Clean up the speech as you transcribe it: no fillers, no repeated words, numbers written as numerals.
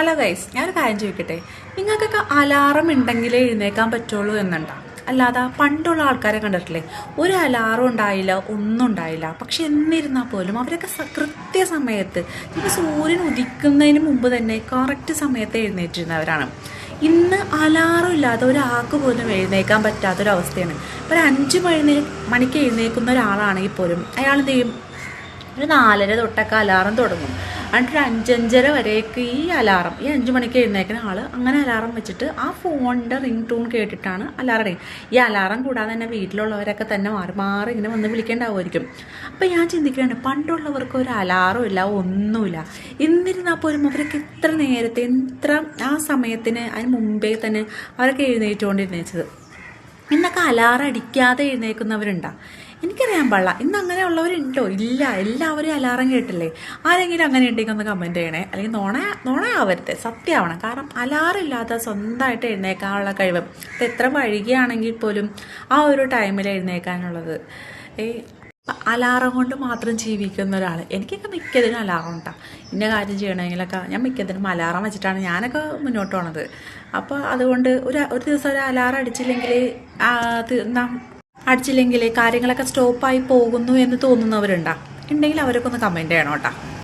Hello guys, ഞാനൊരു കാര്യം ചോദിക്കട്ടെ. നിങ്ങൾക്കൊക്കെ അലാറം ഉണ്ടെങ്കിലേ എഴുന്നേക്കാൻ പറ്റുള്ളൂ എന്നുണ്ടോ? അല്ലാതെ പണ്ടുള്ള ആൾക്കാരെ കണ്ടിട്ടില്ലേ, ഒരു അലാറും ഉണ്ടായില്ല, ഒന്നും ഉണ്ടായില്ല. പക്ഷെ എന്നിരുന്നാൽ പോലും അവരൊക്കെ കൃത്യസമയത്ത്, ഇപ്പോൾ സൂര്യൻ ഉദിക്കുന്നതിന് മുമ്പ് തന്നെ കറക്റ്റ് സമയത്ത് എഴുന്നേറ്റിരുന്നവരാണ്. ഇന്ന് അലാറും ഇല്ലാതെ ഒരാൾക്ക് പോലും എഴുന്നേക്കാൻ പറ്റാത്തൊരവസ്ഥയാണ്. ഇപ്പോൾ ഒരു 5 മണിക്ക് എഴുന്നേൽക്കുന്ന ഒരാളാണെങ്കിൽ പോലും അയാൾ എന്ത് ചെയ്യും? ഒരു 4:30 തൊട്ടൊക്കെ അലാറം തുടങ്ങും. എന്നിട്ട് ഒരു 5-5:30 വരേക്ക് ഈ 5 മണിക്ക് എഴുന്നേക്കുന്ന ആൾ അങ്ങനെ അലാറം വെച്ചിട്ട് ആ ഫോണിൻ്റെ റിംഗ് ടൂൺ കേട്ടിട്ടാണ് അലാറം അടിക്കുക. ഈ അലാറം കൂടാതെ തന്നെ വീട്ടിലുള്ളവരൊക്കെ തന്നെ മാറി മാറി ഇങ്ങനെ വന്ന് വിളിക്കേണ്ടാവുമായിരിക്കും. അപ്പോൾ ഞാൻ ചിന്തിക്കുകയാണ്, പണ്ടുള്ളവർക്ക് ഒരു അലാറും ഇല്ല, ഒന്നുമില്ല. എന്നിരുന്നാൽ പോലും അവരൊക്കെ ഇത്ര നേരത്തെ ആ സമയത്തിന് അതിന് മുമ്പേ തന്നെ അവരൊക്കെ എഴുന്നേറ്റുകൊണ്ടിരുന്നേച്ചത്. ഇന്നൊക്കെ അലാറം അടിക്കാതെ എഴുന്നേൽക്കുന്നവരുണ്ടോ? എനിക്കറിയാൻ പാടില്ല. ഇന്ന് അങ്ങനെയുള്ളവരുണ്ടോ? ഇല്ല. എല്ലാവരും അലാറം കേട്ടില്ലേ? ആരെങ്കിലും അങ്ങനെ ഉണ്ടെങ്കിൽ ഒന്ന് കമൻറ്റ് ചെയ്യണേ. അല്ലെങ്കിൽ നുണയാവരുത്, സത്യമാവണം. കാരണം അലാറം ഇല്ലാതെ സ്വന്തമായിട്ട് എഴുന്നേൽക്കാനുള്ള കഴിവ്, ഇപ്പം എത്ര വൈകിയാണെങ്കിൽ പോലും ആ ഒരു ടൈമിൽ എഴുന്നേൽക്കാനുള്ളത്. അലാറം കൊണ്ട് മാത്രം ജീവിക്കുന്ന ഒരാൾ, എനിക്കൊക്കെ മിക്കതിനും അലാറം ഉണ്ടാകും. ഇന്ന കാര്യം ചെയ്യണമെങ്കിലൊക്കെ ഞാൻ മിക്കതിനും അലാറം വെച്ചിട്ടാണ് ഞാനൊക്കെ മുന്നോട്ട് പോണത്. അപ്പോൾ അതുകൊണ്ട് ഒരു ദിവസം ഒരു അലാറം അടിച്ചില്ലെങ്കിൽ കാര്യങ്ങളൊക്കെ സ്റ്റോപ്പായി പോകുന്നു എന്ന് തോന്നുന്നവരുണ്ടോ? ഉണ്ടെങ്കിൽ അവരൊക്കെ ഒന്ന് കമൻറ്റ് ചെയ്യണം കേട്ടോ.